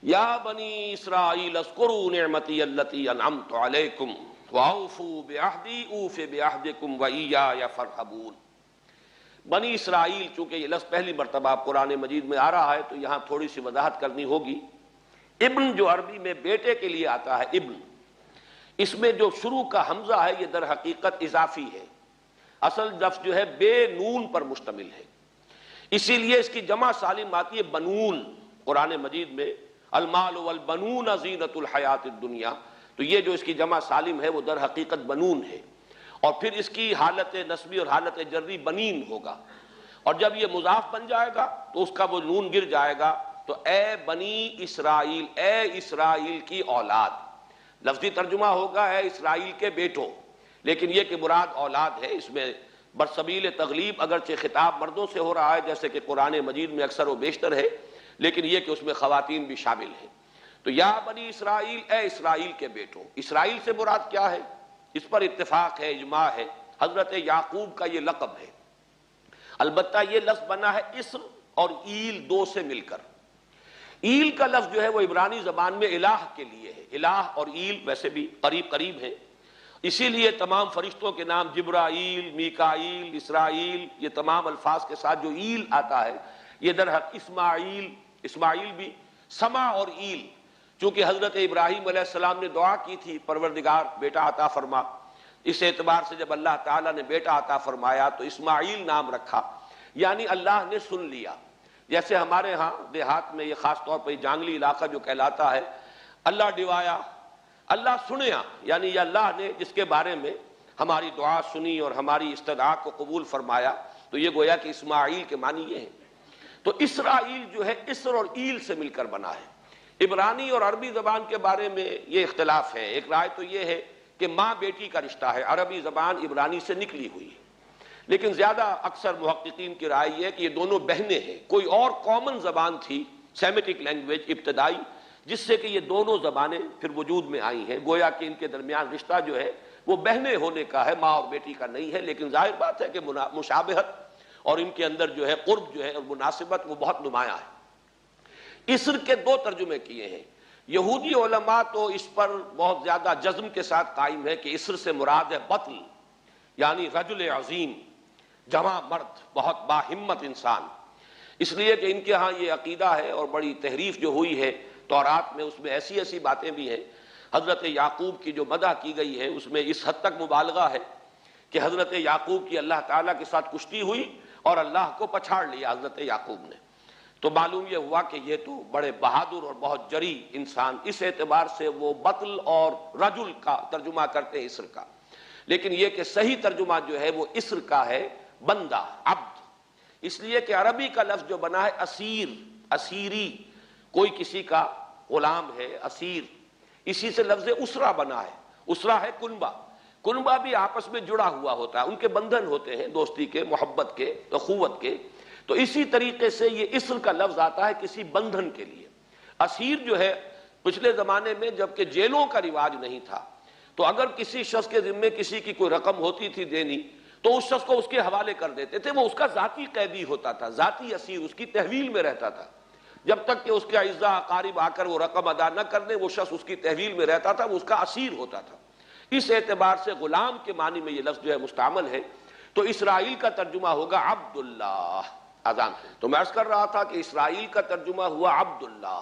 یا بنی اسرائیل اذکروا نعمتی التی انعمت علیکم واوفوا بعہدی اوف بعہدکم وایای فارہبون۔ بنی اسرائیل، چونکہ یہ لفظ پہلی مرتبہ قرآن مجید میں آ رہا ہے تو یہاں تھوڑی سی وضاحت کرنی ہوگی۔ ابن جو عربی میں بیٹے کے لیے آتا ہے ابن، اس میں جو شروع کا حمزہ ہے یہ در حقیقت اضافی ہے، اصل لفظ جو ہے بے نون پر مشتمل ہے، اسی لیے اس کی جمع سالم آتی ہے بنون۔ قرآن مجید میں المال والبنون زینت الحیات الدنیا، تو یہ جو اس کی جمع سالم ہے وہ در حقیقت بنون ہے، اور پھر اس کی حالت نسبی اور حالت جری بنین ہوگا، اور جب یہ مضاف بن جائے گا تو اس کا وہ نون گر جائے گا، تو اے بنی اسرائیل، اے اسرائیل کی اولاد۔ لفظی ترجمہ ہوگا اے اسرائیل کے بیٹوں، لیکن یہ کہ مراد اولاد ہے، اس میں برسبیل تغلیب اگرچہ خطاب مردوں سے ہو رہا ہے جیسے کہ قرآن مجید میں اکثر و بیشتر ہے، لیکن یہ کہ اس میں خواتین بھی شامل ہیں۔ تو یا بنی اسرائیل، اے اسرائیل کے بیٹوں۔ اسرائیل سے مراد کیا ہے؟ اس پر اتفاق ہے، اجماع ہے، حضرت یعقوب کا یہ لقب ہے، البتہ یہ لفظ بنا ہے اسر اور ایل دو سے مل کر۔ ایل کا لفظ جو ہے وہ عبرانی زبان میں الہ کے لیے ہے، الہ اور ایل ویسے بھی قریب قریب ہیں، اسی لیے تمام فرشتوں کے نام جبرائیل، میکائیل، اسرائیل، یہ تمام الفاظ کے ساتھ جو ایل آتا ہے یہ در حق اسماعیل بھی سما اور ایل، چونکہ حضرت ابراہیم علیہ السلام نے دعا کی تھی پروردگار بیٹا عطا فرما، اس اعتبار سے جب اللہ تعالیٰ نے بیٹا عطا فرمایا تو اسماعیل نام رکھا، یعنی اللہ نے سن لیا۔ جیسے ہمارے ہاں دیہات میں یہ خاص طور پر جانگلی علاقہ جو کہلاتا ہے، اللہ ڈوایا، اللہ سنیا، یعنی یہ اللہ نے جس کے بارے میں ہماری دعا سنی اور ہماری استدعا کو قبول فرمایا، تو یہ گویا کہ اسماعیل کے معنی یہ ہے۔ تو اسرائیل جو ہے اسر اور ایل سے مل کر بنا ہے۔ عبرانی اور عربی زبان کے بارے میں یہ اختلاف ہے، ایک رائے تو یہ ہے کہ ماں بیٹی کا رشتہ ہے، عربی زبان عبرانی سے نکلی ہوئی ہے، لیکن زیادہ اکثر محققین کی رائے یہ ہے کہ یہ دونوں بہنیں ہیں، کوئی اور کامن زبان تھی سیمیٹک لینگویج ابتدائی جس سے کہ یہ دونوں زبانیں پھر وجود میں آئی ہیں، گویا کہ ان کے درمیان رشتہ جو ہے وہ بہنیں ہونے کا ہے، ماں اور بیٹی کا نہیں ہے، لیکن ظاہر بات ہے کہ مشابہت اور ان کے اندر جو ہے قرب جو ہے اور مناسبت وہ بہت نمایاں ہے۔ اسر کے دو ترجمے کیے ہیں، یہودی علماء تو اس پر بہت زیادہ جزم کے ساتھ قائم ہے کہ اسر سے مراد ہے بطل، یعنی رجل عظیم، جواں مرد، بہت باہمت انسان، اس لیے کہ ان کے ہاں یہ عقیدہ ہے اور بڑی تحریف جو ہوئی ہے تورات میں، اس میں ایسی ایسی باتیں بھی ہیں۔ حضرت یعقوب کی جو مدح کی گئی ہے اس میں اس حد تک مبالغہ ہے کہ حضرت یعقوب کی اللہ تعالیٰ کے ساتھ کشتی ہوئی اور اللہ کو پچھاڑ لیا حضرت یعقوب نے، تو معلوم یہ ہوا کہ یہ تو بڑے بہادر اور بہت جری انسان، اس اعتبار سے وہ بطل اور رجل کا ترجمہ کرتے ہیں اسر کا، لیکن یہ کہ صحیح ترجمہ جو ہے وہ اسر کا ہے بندہ، عبد، اس لیے کہ عربی کا لفظ جو بنا ہے اسیر، اسیری، کوئی کسی کا غلام ہے، اسیر، اسی سے لفظ اسرہ بنا ہے، اسرہ ہے کنبہ، کنبہ بھی آپس میں جڑا ہوا ہوتا ہے، ان کے بندھن ہوتے ہیں دوستی کے، محبت کے، اخوت کے، تو اسی طریقے سے یہ اسر کا لفظ آتا ہے کسی بندھن کے لیے۔ اسیر جو ہے پچھلے زمانے میں جبکہ جیلوں کا رواج نہیں تھا تو اگر کسی شخص کے ذمے کسی کی کوئی رقم ہوتی تھی دینی تو اس شخص کو اس کے حوالے کر دیتے تھے، وہ اس کا ذاتی قیدی ہوتا تھا، ذاتی اسیر، اس کی تحویل میں رہتا تھا، جب تک کہ اس کے اعزاء اقارب آ کر وہ رقم ادا نہ کر دیں وہ شخص اس کی تحویل میں رہتا تھا، وہ اس کا اسیر ہوتا تھا۔ اس اعتبار سے غلام کے معنی میں یہ لفظ جو ہے مستعمل ہے، تو اسرائیل کا ترجمہ ہوگا عبداللہ۔ اذان تو میں عرض کر رہا تھا کہ اسرائیل کا ترجمہ ہوا عبداللہ،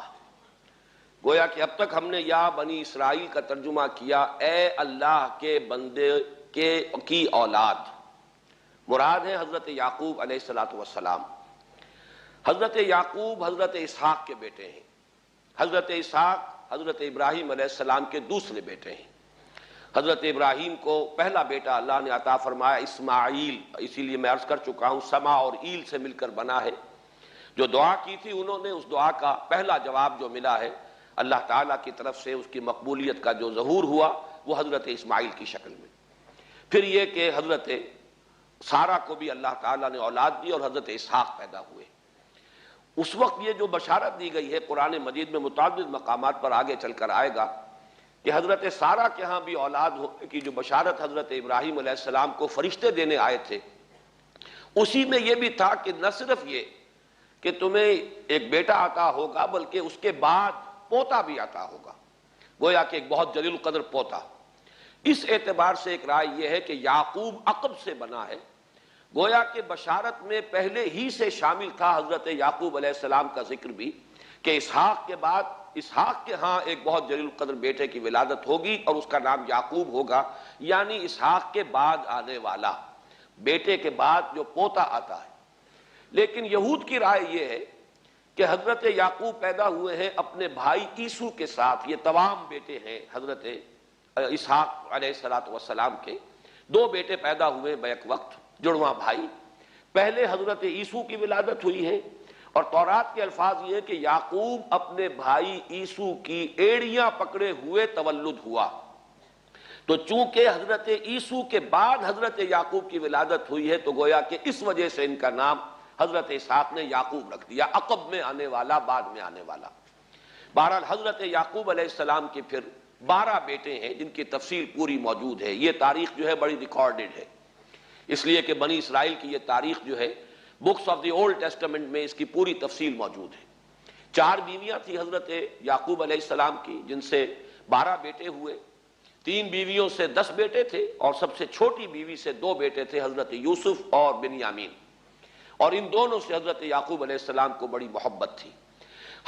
گویا کہ اب تک ہم نے یا بنی اسرائیل کا ترجمہ کیا اے اللہ کے بندے کی اولاد، مراد ہے حضرت یعقوب علیہ السلام۔ حضرت یعقوب حضرت اسحاق کے بیٹے ہیں، حضرت اسحاق حضرت ابراہیم علیہ السلام کے دوسرے بیٹے ہیں۔ حضرت ابراہیم کو پہلا بیٹا اللہ نے عطا فرمایا اسماعیل، اسی لیے میں عرض کر چکا ہوں سما اور ایل سے مل کر بنا ہے۔ جو دعا کی تھی انہوں نے، اس دعا کا پہلا جواب جو ملا ہے اللہ تعالیٰ کی طرف سے، اس کی مقبولیت کا جو ظہور ہوا وہ حضرت اسماعیل کی شکل میں۔ پھر یہ کہ حضرت سارہ کو بھی اللہ تعالیٰ نے اولاد دی اور حضرت اسحاق پیدا ہوئے۔ اس وقت یہ جو بشارت دی گئی ہے قرآن مجید میں متعدد مقامات پر آگے چل کر آئے گا کہ حضرت سارہ کے ہاں بھی اولاد ہونے کی جو بشارت حضرت ابراہیم علیہ السلام کو فرشتے دینے آئے تھے، اسی میں یہ بھی تھا کہ نہ صرف یہ کہ تمہیں ایک بیٹا عطا ہوگا بلکہ اس کے بعد پوتا بھی عطا ہوگا، گویا کہ ایک بہت جلیل القدر پوتا۔ اس اعتبار سے ایک رائے یہ ہے کہ یعقوب عقب سے بنا ہے، گویا کہ بشارت میں پہلے ہی سے شامل تھا حضرت یعقوب علیہ السلام کا ذکر بھی، کہ اسحاق کے بعد اسحاق کے ہاں ایک بہت جلیل القدر بیٹے کی ولادت ہوگی اور اس کا نام یعقوب ہوگا، یعنی اسحاق کے بعد آنے والا، بیٹے کے بعد جو پوتا آتا ہے۔ لیکن یہود کی رائے یہ ہے کہ حضرت یعقوب پیدا ہوئے ہیں اپنے بھائی عیسو کے ساتھ، یہ تمام بیٹے ہیں حضرت اسحاق علیہ السلام کے، دو بیٹے پیدا ہوئے بیک وقت، جڑواں بھائی۔ پہلے حضرت عیسو کی ولادت ہوئی ہے، اور تورات کے الفاظ یہ ہے کہ یعقوب اپنے بھائی عیسو کی ایڑیاں پکڑے ہوئے تولد ہوا۔ تو چونکہ حضرت عیسو کے بعد حضرت یعقوب کی ولادت ہوئی ہے، تو گویا کہ اس وجہ سے ان کا نام حضرت اسحاق نے یعقوب رکھ دیا، عقب میں آنے والا، بعد میں آنے والا۔ بہرحال حضرت یعقوب علیہ السلام کے پھر 12 بیٹے ہیں جن کی تفصیل پوری موجود ہے۔ یہ تاریخ جو ہے بڑی ریکارڈڈ ہے، اس لیے کہ بنی اسرائیل کی یہ تاریخ جو ہے books of the old testament میں اس کی پوری تفصیل موجود ہے۔ 4 بیویاں تھی حضرت یعقوب علیہ السلام کی، جن سے 12 بیٹے ہوئے، 3 بیویوں سے 10 بیٹے تھے، اور سب سے چھوٹی بیوی سے 2 بیٹے تھے، حضرت یوسف اور بنیامین، اور ان دونوں سے حضرت یعقوب علیہ السلام کو بڑی محبت تھی۔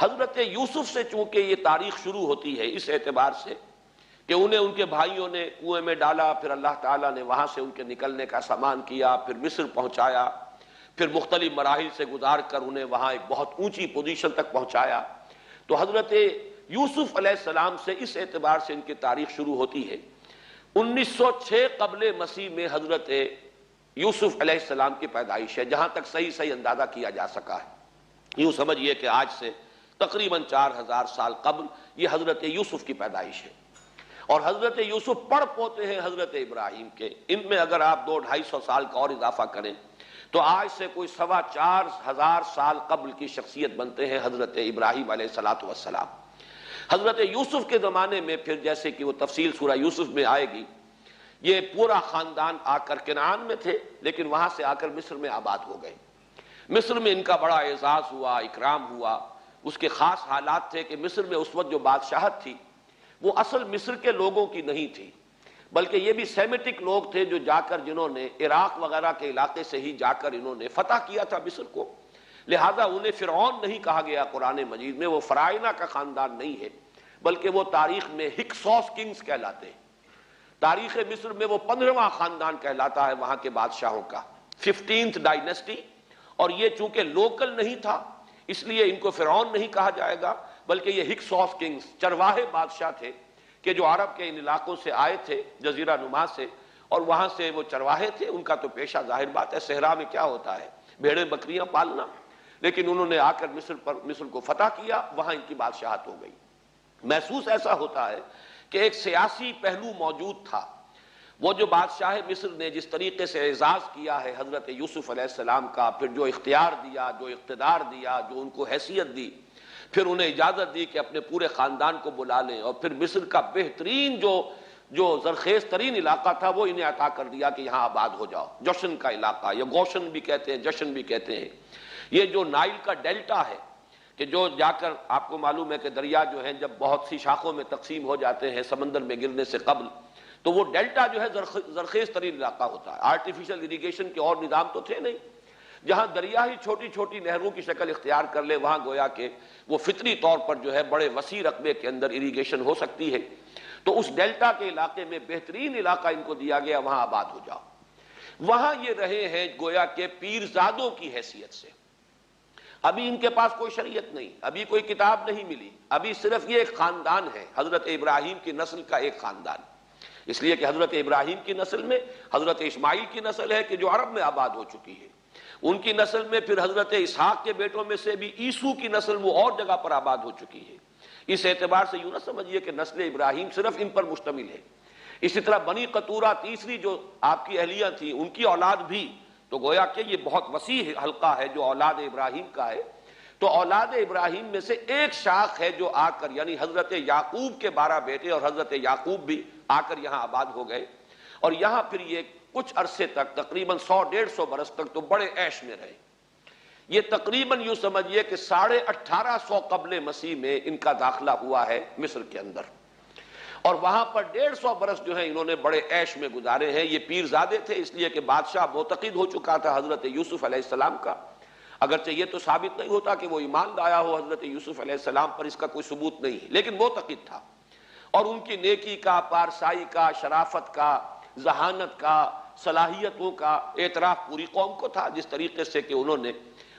حضرت یوسف سے چونکہ یہ تاریخ شروع ہوتی ہے اس اعتبار سے کہ انہیں ان کے بھائیوں نے کنویں میں ڈالا، پھر اللہ تعالیٰ نے وہاں سے ان کے نکلنے کا سامان کیا، پھر مصر پہنچایا، پھر مختلف مراحل سے گزار کر انہیں وہاں ایک بہت اونچی پوزیشن تک پہنچایا۔ تو حضرت یوسف علیہ السلام سے اس اعتبار سے ان کی تاریخ شروع ہوتی ہے۔ 1906 قبل مسیح میں حضرت یوسف علیہ السلام کی پیدائش ہے، جہاں تک صحیح اندازہ کیا جا سکا ہے۔ یوں سمجھئے کہ آج سے تقریباً 4000 سال قبل یہ حضرت یوسف کی پیدائش ہے، اور حضرت یوسف پڑ پوتے ہیں حضرت ابراہیم کے۔ ان میں اگر آپ 200-250 سال کا اور اضافہ کریں تو آج سے کوئی 4500 سال قبل کی شخصیت بنتے ہیں حضرت ابراہیم علیہ السلام۔ حضرت یوسف کے زمانے میں پھر جیسے کہ وہ تفصیل سورہ یوسف میں آئے گی، یہ پورا خاندان آ کر کنعان میں تھے، لیکن وہاں سے آ کر مصر میں آباد ہو گئے۔ مصر میں ان کا بڑا اعزاز ہوا، اکرام ہوا۔ اس کے خاص حالات تھے کہ مصر میں اس وقت جو بادشاہت تھی وہ اصل مصر کے لوگوں کی نہیں تھی، بلکہ یہ بھی سیمیٹک لوگ تھے جو جا کر جنہوں نے عراق وغیرہ کے علاقے سے ہی جا کر انہوں نے فتح کیا تھا مصر کو، لہٰذا انہیں فرعون نہیں کہا گیا قرآن مجید میں، وہ فرائنہ کا خاندان نہیں ہے، بلکہ وہ تاریخ میں ہکسوس کنگز کہلاتے ہیں۔ تاریخ مصر میں وہ 15واں خاندان کہلاتا ہے وہاں کے بادشاہوں کا، 15th ڈائنیسٹی، اور یہ چونکہ لوکل نہیں تھا اس لیے ان کو فرعون نہیں کہا جائے گا، بلکہ یہ ہکسوس کنگز چرواہے بادشاہ تھے کہ جو عرب کے ان علاقوں سے آئے تھے جزیرہ نما سے، اور وہاں سے وہ چرواہے تھے۔ ان کا تو پیشہ ظاہر بات ہے صحرا میں کیا ہوتا ہے، بھیڑیں بکریاں پالنا، لیکن انہوں نے آ کر مصر کو فتح کیا، وہاں ان کی بادشاہت ہو گئی۔ محسوس ایسا ہوتا ہے کہ ایک سیاسی پہلو موجود تھا۔ وہ جو بادشاہ مصر نے جس طریقے سے اعزاز کیا ہے حضرت یوسف علیہ السلام کا، پھر جو اختیار دیا، جو اقتدار دیا، جو ان کو حیثیت دی، پھر انہیں اجازت دی کہ اپنے پورے خاندان کو بلا لیں، اور پھر مصر کا بہترین جو زرخیز ترین علاقہ تھا وہ انہیں عطا کر دیا کہ یہاں آباد ہو جاؤ۔ جوشن کا علاقہ، یا گوشن بھی کہتے ہیں، جشن بھی کہتے ہیں، یہ جو نائل کا ڈیلٹا ہے کہ جو جا کر آپ کو معلوم ہے کہ دریا جو ہیں جب بہت سی شاخوں میں تقسیم ہو جاتے ہیں سمندر میں گرنے سے قبل، تو وہ ڈیلٹا جو ہے زرخیز ترین علاقہ ہوتا ہے۔ آرٹیفیشل اریگیشن کے اور نظام تو تھے نہیں، جہاں دریا ہی چھوٹی چھوٹی نہروں کی شکل اختیار کر لے وہاں گویا کہ وہ فطری طور پر جو ہے بڑے وسیع رقبے کے اندر اریگیشن ہو سکتی ہے۔ تو اس ڈیلٹا کے علاقے میں بہترین علاقہ ان کو دیا گیا، وہاں آباد ہو جاؤ۔ وہاں یہ رہے ہیں گویا کہ پیرزادوں کی حیثیت سے۔ ابھی ان کے پاس کوئی شریعت نہیں، ابھی کوئی کتاب نہیں ملی، ابھی صرف یہ ایک خاندان ہے، حضرت ابراہیم کی نسل کا ایک خاندان، اس لیے کہ حضرت ابراہیم کی نسل میں حضرت اسماعیل کی نسل ہے کہ جو عرب میں آباد ہو چکی ہے، ان کی نسل میں پھر حضرت اسحاق کے بیٹوں میں سے بھی عیسو کی نسل وہ اور جگہ پر آباد ہو چکی ہے۔ اس اعتبار سے یوں نہ سمجھیے کہ نسل ابراہیم صرف ان پر مشتمل ہے۔ اسی طرح بنی قطورہ تیسری جو آپ کی اہلیہ تھی، ان کی اولاد بھی، تو گویا کہ یہ بہت وسیع حلقہ ہے جو اولاد ابراہیم کا ہے۔ تو اولاد ابراہیم میں سے ایک شاخ ہے جو آ کر، یعنی حضرت یعقوب کے 12 بیٹے اور حضرت یعقوب بھی آ کر یہاں آباد ہو گئے، اور یہاں پھر یہ کچھ عرصے تک تقریباً 100-150 برس تک تو بڑے عیش میں رہے۔ یہ تقریباً یوں سمجھیے کہ 1850 قبل مسیح میں ان کا داخلہ ہوا ہے مصر کے اندر، اور وہاں پر 150 برس جو ہیں انہوں نے بڑے عیش میں گزارے ہیں۔ یہ پیرزادے تھے اس لیے کہ بادشاہ معتقد ہو چکا تھا حضرت یوسف علیہ السلام کا، اگرچہ یہ تو ثابت نہیں ہوتا کہ وہ ایمان لایا ہو حضرت یوسف علیہ السلام پر، اس کا کوئی ثبوت نہیں ہے، لیکن معتقد تھا، اور ان کی نیکی کا، پارسائی کا، شرافت کا، ذہانت کا، صلاحیتوں کا اعتراف پوری قوم کو تھا، جس طریقے سے کہ انہوں نے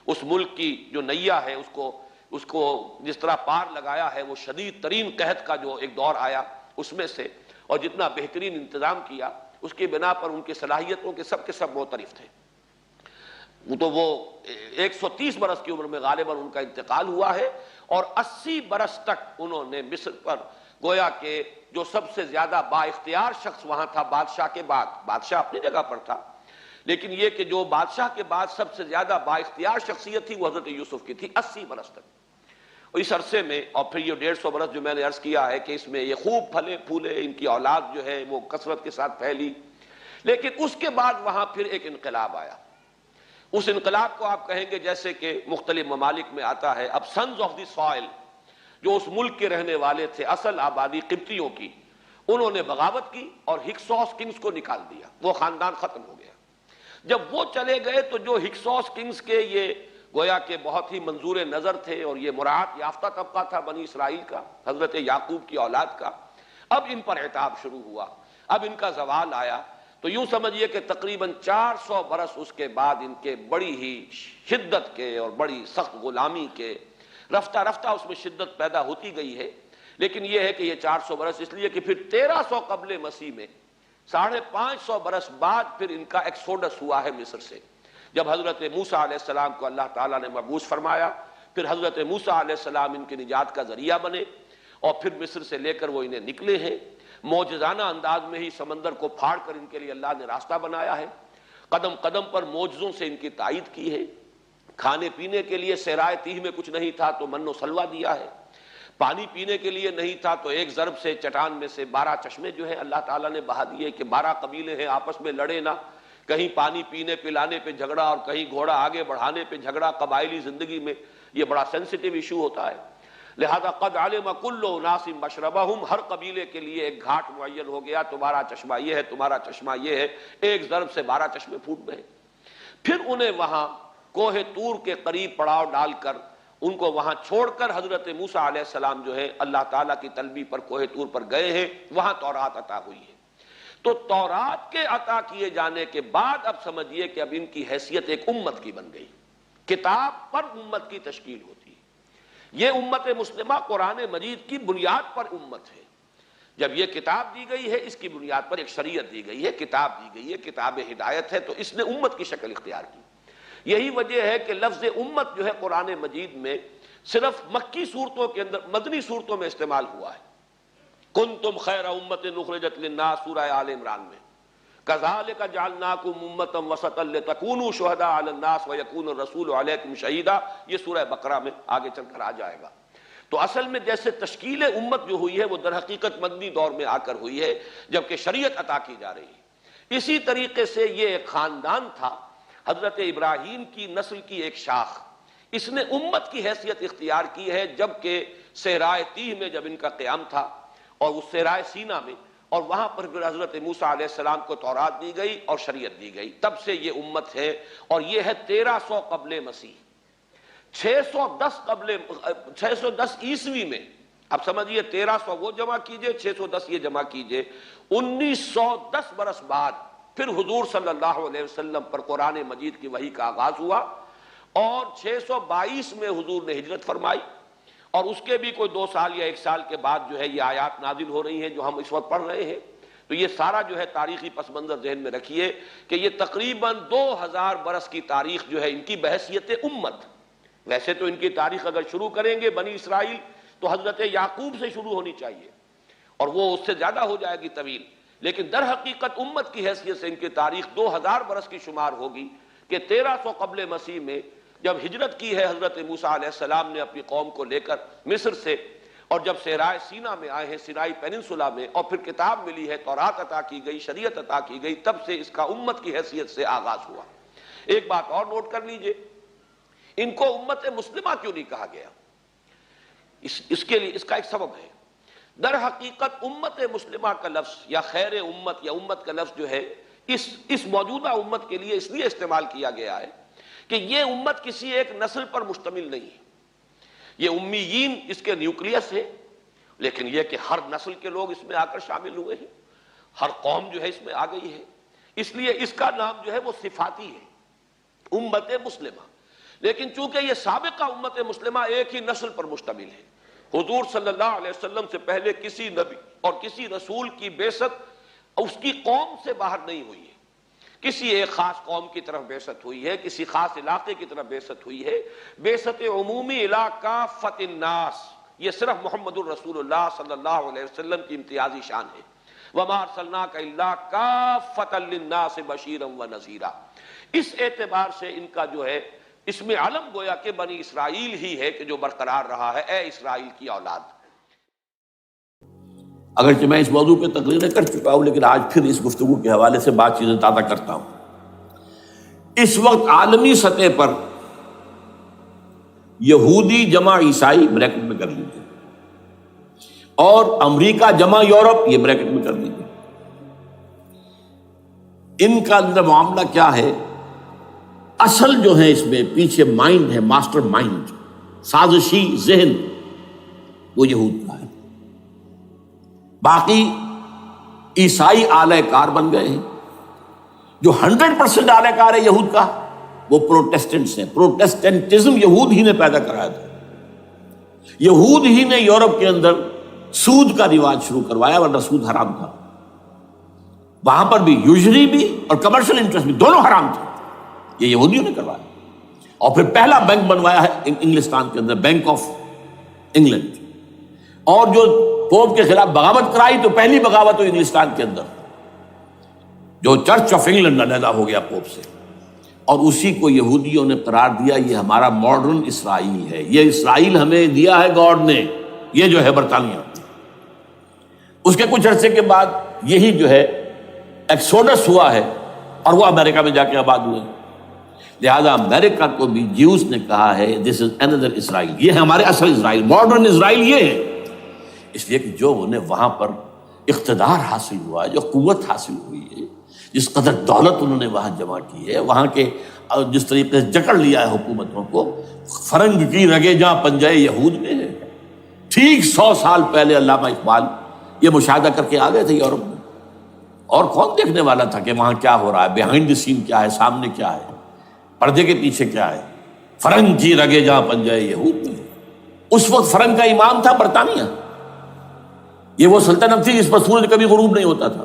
اس ملک کی جو نیا ہے اس کو جس طرح پار لگایا ہے، وہ شدید ترین قحط کا جو ایک دور آیا اس میں سے، اور جتنا بہترین انتظام کیا اس کی بنا پر ان کی صلاحیتوں کے سب معترف تھے۔ تو وہ 130 برس کی عمر میں غالباً ان کا انتقال ہوا ہے، اور 80 برس تک انہوں نے مصر پر گویا کہ جو سب سے زیادہ با اختیار شخص وہاں تھا بادشاہ کے بعد، بادشاہ اپنی جگہ پر تھا، لیکن یہ کہ جو بادشاہ کے بعد سب سے زیادہ با اختیار شخصیت تھی وہ حضرت یوسف کی تھی 80 برس تک۔ اور اس عرصے میں، اور پھر یہ 150 برس جو میں نے عرض کیا ہے کہ اس میں یہ خوب پھلے پھولے، ان کی اولاد جو ہے وہ کثرت کے ساتھ پھیلی، لیکن اس کے بعد وہاں پھر ایک انقلاب آیا۔ اس انقلاب کو آپ کہیں گے جیسے کہ مختلف ممالک میں آتا ہے، اب سنز آف دی سوائل جو اس ملک کے رہنے والے تھے، اصل آبادی قبطیوں کی، انہوں نے بغاوت کی اور ہکسوس کنگز کو نکال دیا، وہ خاندان ختم ہو گیا۔ جب وہ چلے گئے تو جو ہکسوس کنگز کے یہ گویا کہ بہت ہی منظور نظر تھے اور یہ مراعات یافتہ طبقہ تھا بنی اسرائیل کا، حضرت یعقوب کی اولاد کا، اب ان پر عتاب شروع ہوا، اب ان کا زوال آیا۔ تو یوں سمجھیے کہ تقریباً 400 برس اس کے بعد ان کے بڑی ہی شدت کے اور بڑی سخت غلامی کے، رفتہ رفتہ اس میں شدت پیدا ہوتی گئی ہے، لیکن یہ ہے کہ یہ 400 برس اس لیے کہ پھر 1300 قبل مسیح میں 550 برس بعد پھر ان کا ایکسوڈس ہوا ہے مصر سے، جب حضرت موسیٰ علیہ السلام کو اللہ تعالیٰ نے مبعوث فرمایا، پھر حضرت موسیٰ علیہ السلام ان کی نجات کا ذریعہ بنے، اور پھر مصر سے لے کر وہ انہیں نکلے ہیں، معجزانہ انداز میں ہی سمندر کو پھاڑ کر ان کے لیے اللہ نے راستہ بنایا ہے، قدم قدم پر معجزوں سے ان کی تائید کی ہے، کھانے پینے کے لیے صحرائے تیہ میں کچھ نہیں تھا تو من و سلوہ دیا ہے، پانی پینے کے لیے نہیں تھا تو ایک ضرب سے چٹان میں سے 12 چشمے جو ہیں اللہ تعالیٰ نے بہا دیے کہ 12 قبیلے ہیں آپس میں لڑے نہ، کہیں پانی پینے پلانے پہ جھگڑا اور کہیں گھوڑا آگے بڑھانے پہ جھگڑا، قبائلی زندگی میں یہ بڑا سینسٹیو ایشو ہوتا ہے، لہذا قد علم کل اناس مشربہم، ہر قبیلے کے لیے ایک گھاٹ معین ہو گیا، تمہارا چشمہ یہ ہے، تمہارا چشمہ یہ ہے، ایک ضرب سے 12 چشمے پھوٹ گئے۔ پھر انہیں وہاں کوہ طور کے قریب پڑاؤ ڈال کر ان کو وہاں چھوڑ کر حضرت موسیٰ علیہ السلام جو ہے اللہ تعالیٰ کی طلبی پر کوہ طور پر گئے ہیں، وہاں تورات عطا ہوئی ہے۔ تو تورات کے عطا کیے جانے کے بعد اب سمجھیے کہ اب ان کی حیثیت ایک امت کی بن گئی، کتاب پر امت کی تشکیل ہوتی ہے۔ یہ امت مسلمہ قرآن مجید کی بنیاد پر امت ہے، جب یہ کتاب دی گئی ہے اس کی بنیاد پر ایک شریعت دی گئی ہے، کتاب دی گئی ہے، کتاب ہدایت ہے، تو اس نے امت کی شکل اختیار کی۔ یہی وجہ ہے کہ لفظ امت جو ہے قرآن مجید میں صرف مکی صورتوں کے اندر، مدنی صورتوں میں استعمال ہوا ہے۔ کنتم خیر امت اخرجت للناس سورہ آل عمران میں، کذالک جعلناکم امۃ وسطا لتکونوا شہداء علی الناس ویکون الرسول علیکم شہیدا، یہ سورہ بقرہ میں آگے چل کر آ جائے گا۔ تو اصل میں جیسے تشکیل امت جو ہوئی ہے وہ در حقیقت مدنی دور میں آ کر ہوئی ہے جبکہ شریعت عطا کی جا رہی ہے۔ اسی طریقے سے یہ ایک خاندان تھا، حضرت ابراہیم کی نسل کی ایک شاخ، اس نے امت کی حیثیت اختیار کی ہے جبکہ صحرائے تیہ میں جب ان کا قیام تھا اور اس صحرائے سینا میں، اور وہاں پر پھر حضرت موسیٰ علیہ السلام کو تورات دی گئی اور شریعت دی گئی، تب سے یہ امت ہے، اور یہ ہے 1300 قبل مسیح۔ 610 عیسوی میں، اب سمجھیے 1300 وہ جمع کیجئے، 610 یہ جمع کیجئے، 1910 برس بعد پھر حضور صلی اللہ علیہ وسلم پر قرآن مجید کی وحی کا آغاز ہوا، اور 622 میں حضور نے ہجرت فرمائی، اور اس کے بھی کوئی 2 سال یا 1 سال کے بعد جو ہے یہ آیات نازل ہو رہی ہیں جو ہم اس وقت پڑھ رہے ہیں۔ تو یہ سارا جو ہے تاریخی پس منظر ذہن میں رکھیے کہ یہ تقریباً 2000 برس کی تاریخ جو ہے ان کی بحیثیت امت، ویسے تو ان کی تاریخ اگر شروع کریں گے بنی اسرائیل تو حضرت یعقوب سے شروع ہونی چاہیے، اور وہ اس سے زیادہ ہو جائے گی طویل، لیکن در حقیقت امت کی حیثیت سے ان کی تاریخ 2000 برس کی شمار ہوگی کہ 1300 قبل مسیح میں جب ہجرت کی ہے حضرت موسیٰ علیہ السلام نے اپنی قوم کو لے کر مصر سے، اور جب صحرائے سینا میں آئے ہیں، سینائی پیننسولا میں، اور پھر کتاب ملی ہے، تورات عطا کی گئی، شریعت عطا کی گئی، تب سے اس کا امت کی حیثیت سے آغاز ہوا۔ ایک بات اور نوٹ کر لیجئے، ان کو امت مسلمہ کیوں نہیں کہا گیا؟ اس کے لیے اس کا ایک سبب ہے۔ در حقیقت امت مسلمہ کا لفظ یا خیر امت یا امت کا لفظ جو ہے اس موجودہ امت کے لیے اس لیے استعمال کیا گیا ہے کہ یہ امت کسی ایک نسل پر مشتمل نہیں ہے۔ یہ امیین اس کے نیوکلیس ہے، لیکن یہ کہ ہر نسل کے لوگ اس میں آ کر شامل ہوئے ہیں، ہر قوم جو ہے اس میں آ گئی ہے، اس لیے اس کا نام جو ہے وہ صفاتی ہے، امت مسلمہ۔ لیکن چونکہ یہ سابقہ امت مسلمہ ایک ہی نسل پر مشتمل ہے، حضور صلی اللہ علیہ وسلم سے پہلے کسی نبی اور کسی رسول کی بعثت اس کی قوم سے باہر نہیں ہوئی ہے، کسی ایک خاص قوم کی طرف بعثت ہوئی ہے، کسی خاص علاقے کی طرف بعثت ہوئی ہے۔ بعثت عمومی الی کافۃ الناس یہ صرف محمد الرسول اللہ صلی اللہ علیہ وسلم کی امتیازی شان ہے۔ وما ارسلناک الا کافۃ للناس بشیرا ونذیرا۔ اس اعتبار سے ان کا جو ہے اس میں علم گویا کہ بنی اسرائیل ہی ہے کہ جو برقرار رہا ہے، اے اسرائیل کی اولاد۔ اگرچہ میں اس موضوع پہ تقریریں کر چکا ہوں، لیکن آج پھر اس گفتگو کے حوالے سے بات چیزیں تازہ کرتا ہوں۔ اس وقت عالمی سطح پر یہودی جمع عیسائی بریکٹ میں کر لیجیے، اور امریکہ جمع یورپ یہ بریکٹ میں کر لیجیے، ان کا اندر معاملہ کیا ہے؟ اصل جو ہے اس میں پیچھے مائنڈ ہے، ماسٹر مائنڈ، سازشی ذہن، وہ یہود کا ہے۔ باقی عیسائی آلہ کار بن گئے ہیں۔ جو 100% آلہ کار ہے یہود کا وہ پروٹیسٹنٹس ہیں۔ پروٹیسٹنٹزم یہود ہی نے پیدا کرایا تھا، یہود ہی نے یورپ کے اندر سود کا رواج شروع کروایا، ورنہ سود حرام تھا وہاں پر بھی، یوزری بھی اور کمرشل انٹرسٹ بھی، دونوں حرام تھے، یہ یہودیوں نے کروایا۔ اور پھر پہلا بینک بنوایا ہے انگلستان کے اندر، بینک آف انگلینڈ، اور جو پوپ کے خلاف بغاوت کرائی تو پہلی بغاوت ہوئی انگلستان کے اندر، جو چرچ آف انگلینڈ علیحدہ ہو گیا پوپ سے، اور اسی کو یہودیوں نے قرار دیا یہ ہمارا ماڈرن اسرائیل ہے، یہ اسرائیل ہمیں دیا ہے گاڈ نے، یہ جو ہے برطانیہ۔ اس کے کچھ عرصے کے بعد یہی جو ہے ایکسوڈس ہوا ہے، اور وہ امریکہ میں جا کے آباد ہوئے۔ لہذا امریکہ کو بھی جیوز نے کہا ہے دس از اندر اسرائیل، یہ ہے ہمارے اصل اسرائیل، ماڈرن اسرائیل یہ ہے۔ اس لیے کہ جو انہیں وہاں پر اقتدار حاصل ہوا ہے، جو قوت حاصل ہوئی ہے، جس قدر دولت انہوں نے وہاں جمع کی ہے، وہاں کے جس طریقے سے جکڑ لیا ہے حکومتوں کو، فرنگ کی رگے جہاں پنجے یہود میں ہے۔ ٹھیک 100 سال پہلے علامہ اقبال یہ مشاہدہ کر کے آ گئے تھے یورپ میں، اور کون دیکھنے والا تھا کہ وہاں کیا ہو رہا ہے، بیہائنڈ دی سین کیا ہے، سامنے کیا ہے، پردے کے پیچھے کیا ہے۔ فرنگ کی رگے جہاں پنجے یہود میں، اس وقت فرنگ کا امام تھا برطانیہ، یہ وہ سلطنت تھی جس پر سورج کبھی غروب نہیں ہوتا تھا۔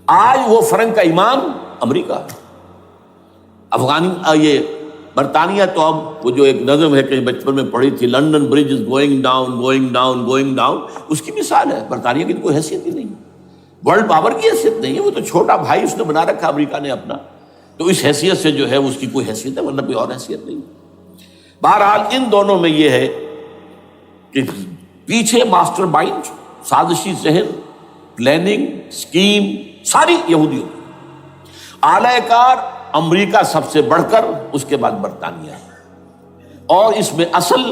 آج وہ فرنگ کا امام امریکہ، یہ برطانیہ تو اب وہ جو ایک نظم ہے کہ بچپن میں پڑھی تھی، London bridge is going down going down going down, اس کی مثال ہے۔ برطانیہ کی کوئی حیثیت ہی نہیں، ورلڈ پاور کی حیثیت نہیں ہے، وہ تو چھوٹا بھائی اس نے بنا رکھا امریکہ نے اپنا، تو اس حیثیت سے جو ہے اس کی کوئی حیثیت ہے، ورنہ کوئی اور حیثیت نہیں۔ بہرحال ان دونوں میں یہ ہے کہ پیچھے ماسٹر مائنڈ، سازشی ذہن، پلاننگ، سکیم ساری یہودیوں کی۔ اعلی کار امریکہ سب سے بڑھ کر، اس کے بعد برطانیہ ہے، اور اس میں اصل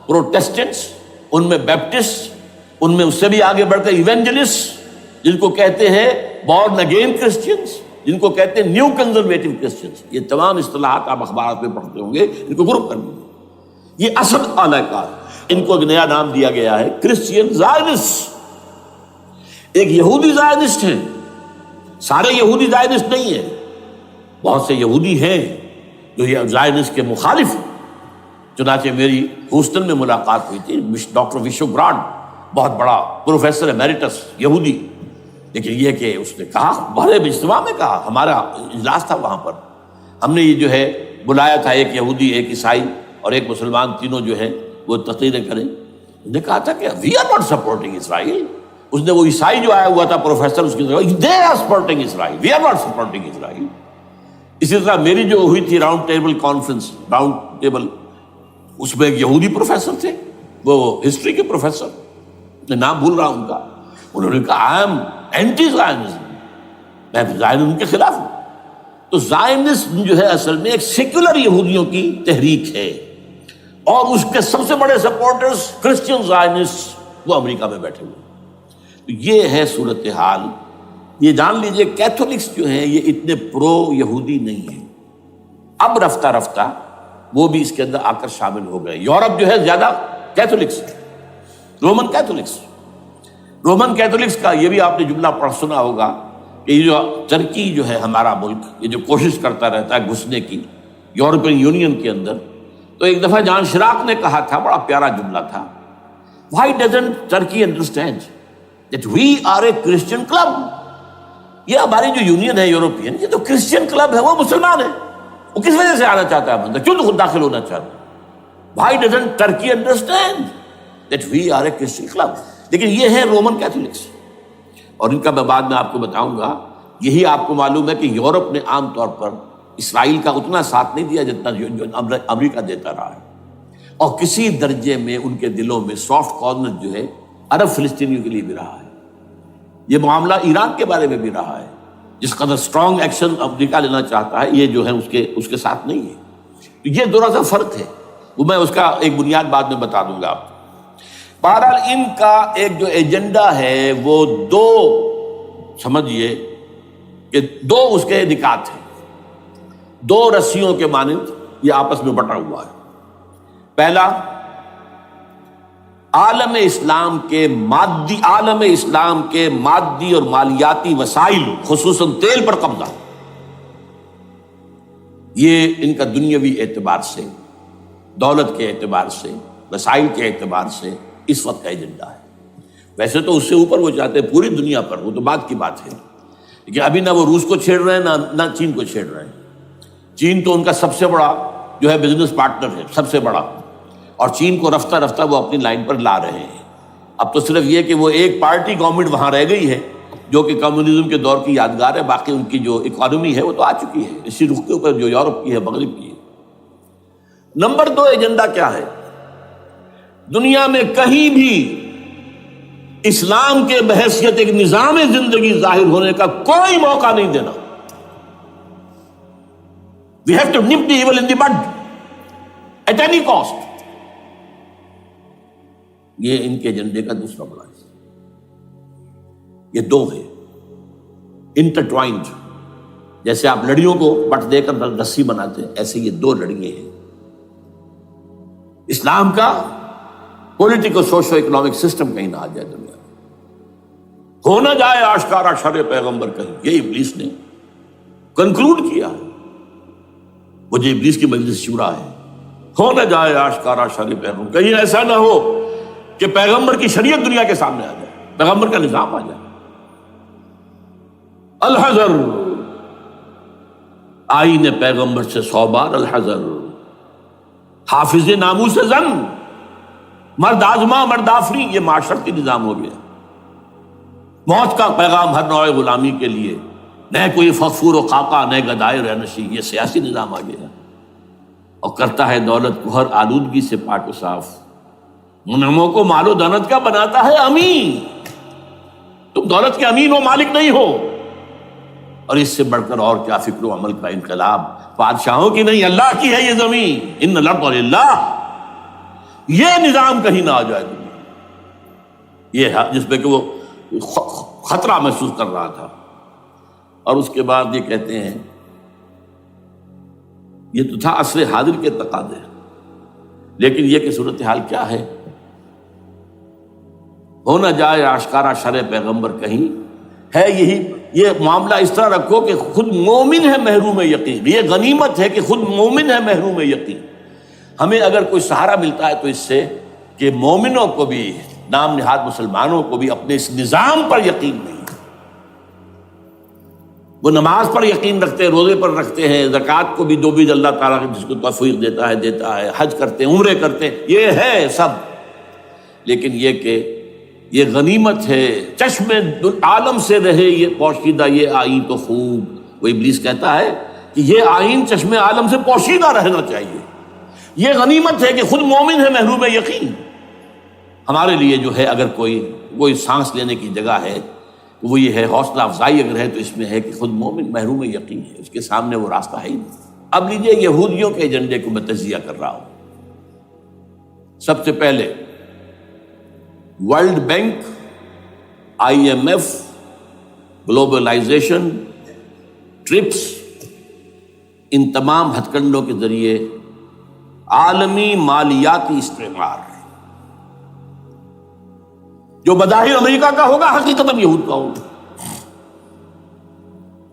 پروٹیسٹنٹس، ان میں بیپٹسٹ، ان میں اس سے بھی آگے بڑھ کر ایونجلسٹ، جن کو کہتے ہیں بورن اگین کرسچنس، جن کو کہتے ہیں نیو کنزرویٹو کرسچنس، یہ تمام اصطلاحات آپ اخبارات میں پڑھتے ہوں گے، ان کو گروپ کر لیجیے۔ یہ اصل اعلی کار، ان کو ایک نیا نام دیا گیا ہے کرسچین زائنسٹ۔ ایک یہودی زائنسٹ ہیں، سارے یہودی زائنسٹ نہیں ہیں، بہت سے یہودی ہیں جو یہ زائنسٹ کے مخالف ہیں۔ چنانچہ میری ہوسٹن میں ملاقات ہوئی تھی ڈاکٹر وشو گراڈ، بہت بڑا پروفیسر ایمیریٹس یہودی، لیکن یہ کہ اس نے کہا، بڑے اجتماع میں کہا، ہمارا اجلاس تھا وہاں پر، ہم نے یہ جو ہے بلایا تھا، ایک یہودی، ایک عیسائی اور ایک مسلمان، تینوں جو ہیں وہ تقریریں کریں۔ اس نے کہا تھا کہ وی آر ناٹ سپورٹنگ اسرائیل۔ اس نے وہ عیسائی جو آیا ہوا تھا پروفیسر، اس کی طرف they are supporting Israel, we are not supporting Israel. اسی طرح میری جو ہوئی تھی round table conference, round table, اس میں ایک یہودی پروفیسر تھے، وہ ہسٹری کے پروفیسر، میں نام بھول رہا ہوں ان کا، انہوں نے کہا آئی ایم اینٹی زائنزم، میں زائنزم کے خلاف ہوں۔ تو تو زائنسٹ جو ہے اصل میں ایک سیکولر یہودیوں کی تحریک ہے، اور اس کے سب سے بڑے سپورٹرز کرسچن زائنسٹ وہ امریکہ میں بیٹھے ہوئے۔ تو یہ ہے صورتحال۔ یہ جان لیجئے کیتھولکس جو ہیں یہ اتنے پرو یہودی نہیں ہیں، اب رفتہ رفتہ وہ بھی اس کے اندر آ کر شامل ہو گئے۔ یورپ جو ہے زیادہ Catholics, Roman Catholics, Roman Catholics کا یہ بھی آپ نے جملہ پڑھ سنا ہوگا کہ یہ جو ترکی جو ہے ہمارا ملک، یہ جو کوشش کرتا رہتا ہے گھسنے کی یورپین یونین کے اندر، تو ایک دفعہ جان شراق نے کہا تھا، بڑا پیارا جملہ تھا، Why doesn't Turkey understand that we are a Christian club؟ یہ ہماری جو یونین ہے یورپین، یہ تو کرسچین کلب ہے، وہ مسلمان ہے، وہ کس وجہ سے آنا چاہتا ہے اندر؟ کیوں تو خود داخل ہونا چاہتا ہے؟ Why doesn't Turkey understand that we are a Christian club؟ لیکن یہ ہے رومن کیتھولکس، اور ان کا میں بعد میں آپ کو بتاؤں گا۔ یہی آپ کو معلوم ہے کہ یورپ نے عام طور پر اسرائیل کا اتنا ساتھ نہیں دیا جتنا جو امریکہ دیتا رہا ہے، اور کسی درجے میں ان کے دلوں میں سافٹ کارنر جو ہے عرب فلسطینیوں کے لیے بھی رہا ہے۔ یہ معاملہ ایران کے بارے میں بھی رہا ہے، جس قدر سٹرانگ ایکشن امریکہ لینا چاہتا ہے، یہ جو ہے اس کے ساتھ نہیں ہے۔ یہ تھوڑا سا فرق ہے، وہ میں اس کا ایک بنیاد بعد میں بتا دوں گا آپ کو۔ بہرحال ان کا ایک جو ایجنڈا ہے وہ دو، سمجھیے کہ دو اس کے نکات ہیں، دو رسیوں کے مانند یہ آپس میں بٹا ہوا ہے۔ پہلا، عالم اسلام کے مادی اور مالیاتی وسائل، خصوصاً تیل پر قبضہ، یہ ان کا دنیاوی اعتبار سے، دولت کے اعتبار سے، وسائل کے اعتبار سے اس وقت کا ایجنڈا ہے۔ ویسے تو اس سے اوپر وہ چاہتے ہیں پوری دنیا پر، وہ تو بات کی بات ہے، لیکن ابھی نہ وہ روس کو چھیڑ رہے ہیں نہ چین کو چھیڑ رہے ہیں۔ چین تو ان کا سب سے بڑا جو ہے بزنس پارٹنر ہے، سب سے بڑا، اور چین کو رفتہ رفتہ وہ اپنی لائن پر لا رہے ہیں۔ اب تو صرف یہ کہ وہ ایک پارٹی گورنمنٹ وہاں رہ گئی ہے جو کہ کمیونزم کے دور کی یادگار ہے، باقی ان کی جو اکانومی ہے وہ تو آ چکی ہے اسی رخ کے اوپر جو یورپ کی ہے، مغرب کی ہے۔ نمبر دو ایجنڈا کیا ہے؟ دنیا میں کہیں بھی اسلام کے بحیثیت ایک نظام زندگی ظاہر ہونے کا کوئی موقع نہیں دینا۔ We have to nip the evil in the bud at any cost۔ یہ ان کے ایجنڈے کا دوسرا بڑا ہے۔ یہ دو ہے انٹرٹوائنڈ، جیسے آپ لڑیوں کو پٹ دے کر رسی بناتے ہیں، ایسے یہ دو لڑیے ہیں۔ اسلام کا پولیٹیکل سوشو اکنامک سسٹم کہیں نہ آ جائے دنیا میں، ہو نہ جائے آشکارا شر پیغمبر کہیں، یہ ابلیس نے کنکلوڈ کیا ہے۔ وہ جو ابلیس کی مجلس شورا ہے، ہو نہ جائے آشکارا شر پیغمبر، کہیں ایسا نہ ہو کہ پیغمبر کی شریعت دنیا کے سامنے آ جائے، پیغمبر کا نظام آ جائے۔ الحذر، آئین پیغمبر سے 100 بار الحذر، حافظ ناموس زن، مرد آزما مرد آفری، یہ معاشرتی نظام ہو گیا۔ موت کا پیغام ہر نوع غلامی کے لیے، نہ کوئی فخور و خاکہ نہ گدائے رہنشی، یہ سیاسی نظام آ گیا، اور کرتا ہے دولت کو ہر آلودگی سے پاک و صاف، منعموں کو مال و دولت کا بناتا ہے امین۔ تم دولت کے امین و مالک نہیں ہو، اور اس سے بڑھ کر اور کیا فکر و عمل کا انقلاب، بادشاہوں کی نہیں اللہ کی ہے یہ زمین، ان الارض للہ۔ یہ نظام کہیں نہ آ جائے دنیا، یہ ہے جس پہ کہ وہ خطرہ محسوس کر رہا تھا۔ اور اس کے بعد یہ کہتے ہیں، یہ تو تھا عصر حاضر کے تقاضے، لیکن یہ کہ صورتحال کیا ہے؟ ہو نہ جائے آشکارا شر پیغمبر کہیں، ہے یہی، یہ معاملہ اس طرح رکھو کہ خود مومن ہے محروم یقین، یہ غنیمت ہے کہ خود مومن ہے محروم یقین۔ ہمیں اگر کوئی سہارا ملتا ہے تو اس سے کہ مومنوں کو بھی، نام نہاد مسلمانوں کو بھی اپنے اس نظام پر یقین نہیں، وہ نماز پر یقین رکھتے ہیں، روزے پر رکھتے ہیں، زکوٰۃ کو بھی دو بھی اللہ تعالیٰ جس کو توفیق دیتا ہے، حج کرتے ہیں، عمرے کرتے ہیں، یہ ہے سب، لیکن یہ کہ یہ غنیمت ہے، چشم عالم سے رہے یہ پوشیدہ یہ آئین تو خوب۔ وہ ابلیس کہتا ہے کہ یہ آئین چشم عالم سے پوشیدہ رہنا چاہیے، یہ غنیمت ہے کہ خود مومن ہے محروم یقین۔ ہمارے لیے جو ہے اگر کوئی سانس لینے کی جگہ ہے وہ یہ ہے حوصلہ افزائی اگر ہے تو اس میں ہے کہ خود مومن محروم یقین ہے، اس کے سامنے وہ راستہ ہے ہی نہیں۔ اب لیجئے یہودیوں کے ایجنڈے کو میں تجزیہ کر رہا ہوں۔ سب سے پہلے World Bank, I M F, globalization, TRIPS, ان تمام ہتھ کنڈوں کے ذریعے عالمی مالیاتی استعمار جو بظاہر امریکہ کا ہوگا حقیقتاً یہود کا ہوگا۔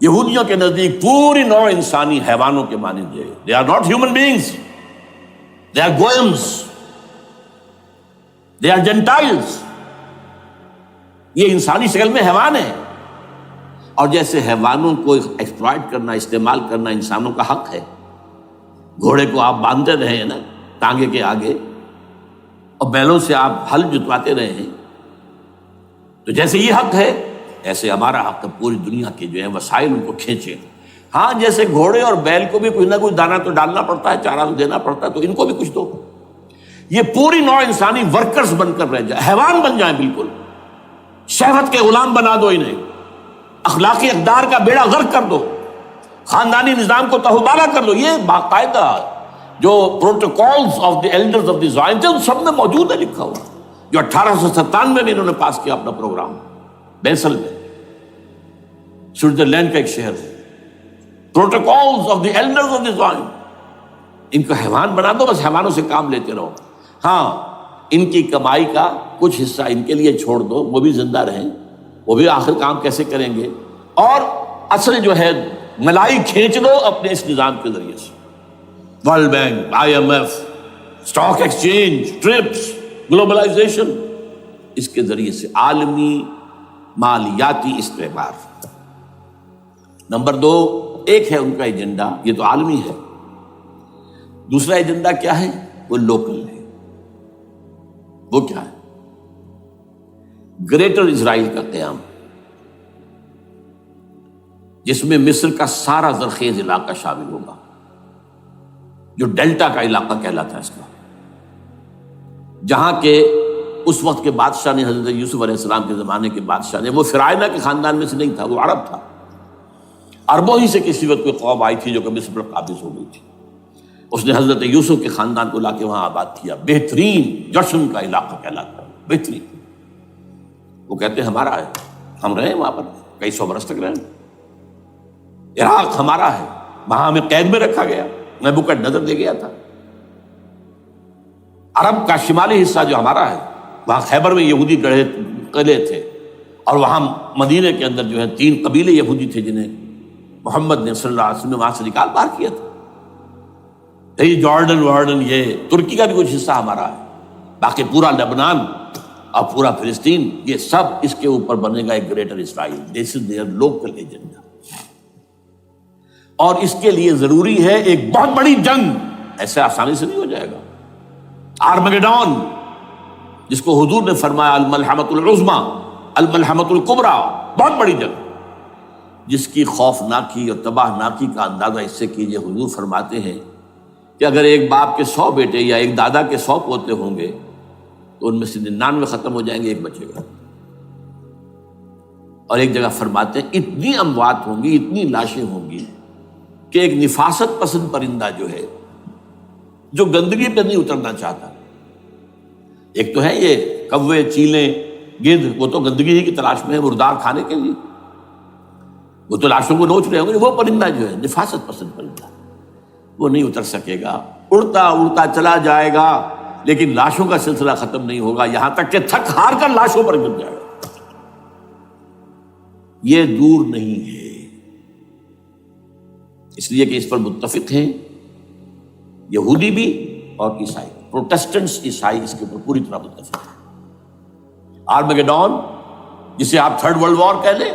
یہودیوں کے نزدیک پوری نوع انسانی حیوانوں کے مانند ہے۔ They are not human beings. They are goyams. They are Gentiles. یہ انسانی شکل میں حیوان ہے، اور جیسے حیوانوں کو ایکسپلائٹ کرنا، استعمال کرنا انسانوں کا حق ہے۔ گھوڑے کو آپ باندھتے رہے ہیں نا ٹانگے کے آگے، اور بیلوں سے آپ ہل جتواتے رہے ہیں، تو جیسے یہ حق ہے ایسے ہمارا حق ہے پوری دنیا کے جو ہے وسائل ان کو کھینچے۔ ہاں جیسے گھوڑے اور بیل کو بھی کچھ نہ کچھ دانہ تو ڈالنا پڑتا ہے، چارہ تو دینا پڑتا ہے، تو ان کو بھی کچھ دو۔ یہ پوری نوع انسانی ورکرز بن کر رہ جائے، حیوان بن جائیں، بالکل شہوت کے غلام بنا دو انہیں، اخلاقی اقدار کا بیڑا غرق کر دو، خاندانی نظام کو تہوبالا کر دو۔ یہ باقاعدہ جو protocols of the elders of the Zion تھے ان سب میں موجود ہے، لکھا ہوا، جو 1897 میں انہوں نے پاس کیا اپنا پروگرام بیسل میں، سوئٹزرلینڈ کا ایک شہر ہے۔ Protocols of the elders of the Zion, ان کو حیوان بنا دو، بس حیوانوں سے کام لیتے رہو۔ ہاں ان کی کمائی کا کچھ حصہ ان کے لیے چھوڑ دو، وہ بھی زندہ رہیں، وہ بھی آخر کام کیسے کریں گے، اور اصل جو ہے ملائی کھینچ دو اپنے اس نظام کے ذریعے سے۔ World Bank, I M F, stock exchange, TRIPS, globalization, اس کے ذریعے سے عالمی مالیاتی استعمار۔ نمبر 2، ایک ہے ان کا ایجنڈا، یہ تو عالمی ہے۔ دوسرا ایجنڈا کیا ہے؟ وہ لوکل ہے۔ وہ کیا ہے؟ گریٹر اسرائیل کا قیام، جس میں مصر کا سارا زرخیز علاقہ شامل ہوگا، جو ڈیلٹا کا علاقہ کہلاتا ہے اس کا، جہاں کے اس وقت کے بادشاہ نے، حضرت یوسف علیہ السلام کے زمانے کے بادشاہ نے، وہ فرعونہ کے خاندان میں سے نہیں تھا، وہ عرب تھا۔ عربوں ہی سے کسی وقت کوئی قوم آئی تھی جو کہ مصر پر قابض ہو گئی تھی، اس نے حضرت یوسف کے خاندان کو لا کے وہاں آباد کیا۔ بہترین جشن کا علاقہ کہلاتا ہے، بہترین۔ وہ کہتے ہیں ہمارا ہے، ہم رہے وہاں پر کئی 100 برس تک رہے۔ عراق ہمارا ہے، وہاں ہمیں قید میں رکھا گیا، نبوکدنضر دے گیا تھا۔ عرب کا شمالی حصہ جو ہمارا ہے، وہاں خیبر میں یہودی قلعے تھے، اور وہاں مدینے کے اندر جو ہے 3 قبیلے یہودی تھے جنہیں محمد نے صلی اللہ علیہ وسلم نے وہاں سے نکال باہر کیا تھا۔ یہ جارڈن یہ ترکی کا بھی کچھ حصہ ہمارا ہے، باقی پورا لبنان اور پورا فلسطین، یہ سب اس کے اوپر بنے گا ایک greater Israel. This is there local agenda, اور اس کے لیے ضروری ہے ایک بہت بڑی جنگ، ایسے آسانی سے نہیں ہو جائے گا۔ آرمگیڈون، جس کو حضور نے فرمایا الملحمۃ العظمیٰ، الملحمۃ الکبریٰ، بہت بڑی جنگ، جس کی خوفناکی اور تباہ ناکی کا اندازہ اس سے کیجئے۔ حضور فرماتے ہیں کہ اگر ایک باپ کے 100 بیٹے یا ایک دادا کے 100 پوتے ہوں گے تو ان میں سے 99 ختم ہو جائیں گے، ایک بچے گا۔ اور ایک جگہ فرماتے ہیں اتنی اموات ہوں گی، اتنی لاشیں ہوں گی کہ ایک نفاست پسند پرندہ جو ہے، جو گندگی پہ نہیں اترنا چاہتا، ایک تو ہے یہ کوے، چیلیں، گدھ، وہ تو گندگی ہی کی تلاش میں ہے مردار کھانے کے لیے، وہ تو لاشوں کو نوچ رہے ہوں گے۔ وہ پرندہ جو ہے نفاست پسند پرندہ، وہ نہیں اتر سکے گا، اڑتا اڑتا چلا جائے گا، لیکن لاشوں کا سلسلہ ختم نہیں ہوگا، یہاں تک کہ تھک ہار کر لاشوں پر گر جائے گا۔ یہ دور نہیں ہے، اس لیے کہ اس پر متفق ہیں یہودی بھی اور عیسائی، پروٹسٹنٹس، عیسائی اس کے اوپر پوری طرح متفق ہیں۔ آرمگیڈون، جسے آپ 3rd ورلڈ وار کہہ لیں،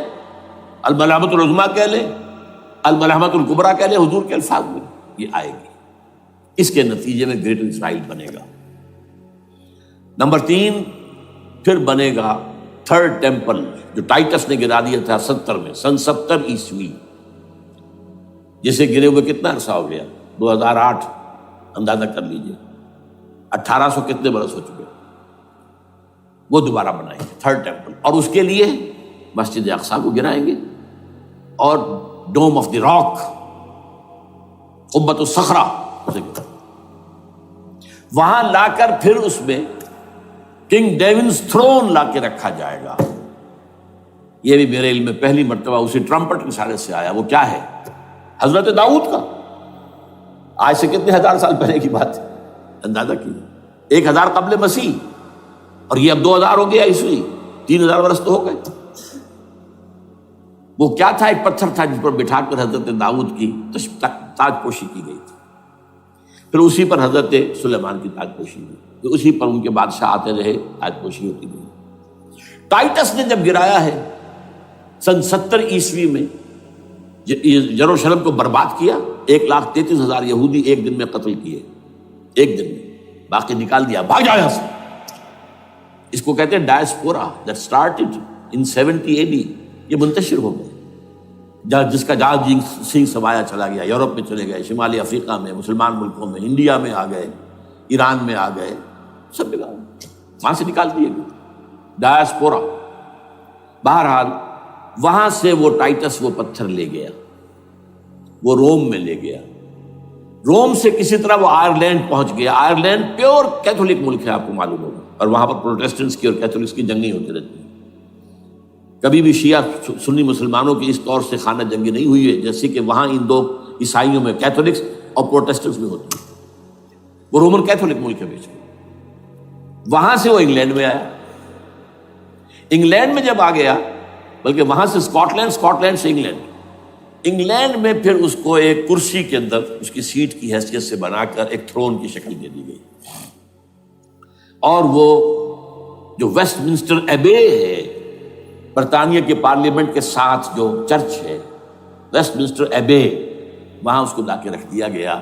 الملحمۃ العظمیٰ کہہ لیں، الملحمۃ الکبریٰ کہہ لیں حضور کے الفاظ میں، یہ آئے گی۔ اس کے نتیجے میں گریٹر اسرائیل بنے گا۔ نمبر 3، پھر بنے گا 3rd ٹیمپل، جو ٹائٹس نے گرا دیا تھا 70 میں، سن 70 عیسوی، جسے گرے ہوئے کتنا عرصہ ہو گیا؟ 2008، اندازہ کر لیجئے 1800 کتنے برس ہو چکے۔ وہ دوبارہ بنائیں گے 3rd ٹیمپل، اور اس کے لیے مسجد اقصیٰ کو گرائیں گے اور ڈوم آف دی راک، قبۃ الصخرہ، وہاں لا کر پھر اس میں کنگ ڈیونز تھرون لا کے رکھا جائے گا۔ یہ بھی میرے علم میں پہلی مرتبہ اسی ٹرمپٹ کے اشارے سے آیا۔ وہ کیا ہے؟ حضرت داؤد کا، آج سے کتنے ہزار سال پہلے کی بات ہے، اندازہ کیجیے، 1000 قبل مسیح، اور یہ اب 2000 ہو گیا عیسوی، 3000 برس تو ہو گئے۔ وہ کیا تھا؟ ایک پتھر تھا جس پر بٹھا کر حضرت داؤد کی تاج پوشی کی گئی تھی، پھر اسی پر حضرت سلیمان کی تاج پوشی ہوئی، پھر اسی پر ان کے بادشاہ آتے رہے، تاج پوشی ہوتی گئی۔ ٹائٹس نے جب گرایا ہے سن 70 عیسوی میں، یروشلم کو برباد کیا، 1,33,000 یہودی ایک دن میں قتل کیے، ایک دن میں، باقی نکال دیا، بھاگ جاؤ یہاں سے۔ اس کو کہتے ہیں diaspora, that started in 70 AD، یہ منتشر ہو گئے، جس کا جہاز سنگھ سمایا چلا گیا، یورپ میں چلے گئے، شمالی افریقہ میں، مسلمان ملکوں میں، انڈیا میں آ گئے، ایران میں آ گئے، سب جگہ وہاں سے نکال دیے گئے، ڈائسپورا۔ بہرحال وہاں سے وہ ٹائٹس وہ پتھر لے گیا، وہ روم میں لے گیا، روم سے کسی طرح وہ آئرلینڈ پہنچ گیا۔ آئرلینڈ پیور کیتھولک ملک ہے، آپ کو معلوم ہوگا، اور وہاں پر پروٹیسٹنٹس کی اور کیتھولکس کی جنگیں ہوتی رہتی ہیں۔ کبھی بھی شیعہ سنی مسلمانوں کی اس طور سے خانہ جنگی نہیں ہوئی ہے جیسے کہ وہاں ان دو عیسائیوں میں، کیتھولکس اور پروٹیسٹنٹس میں ہوتی ہے۔ وہ رومن کیتھولک ملک ہے بیچ میں۔ وہاں سے وہ انگلینڈ میں آیا، انگلینڈ میں جب آ گیا، بلکہ وہاں سے اسکاٹ لینڈ سے انگلینڈ میں پھر اس کو ایک کرسی کے اندر اس کی سیٹ کی حیثیت سے بنا کر ایک تھرون کی شکل دے دی گئی، اور وہ جو ویسٹ منسٹر ایبے ہے، برطانیہ کے پارلیمنٹ کے ساتھ جو چرچ ہے، ویسٹ منسٹر ایبے، وہاں اس کو لا کے رکھ دیا گیا۔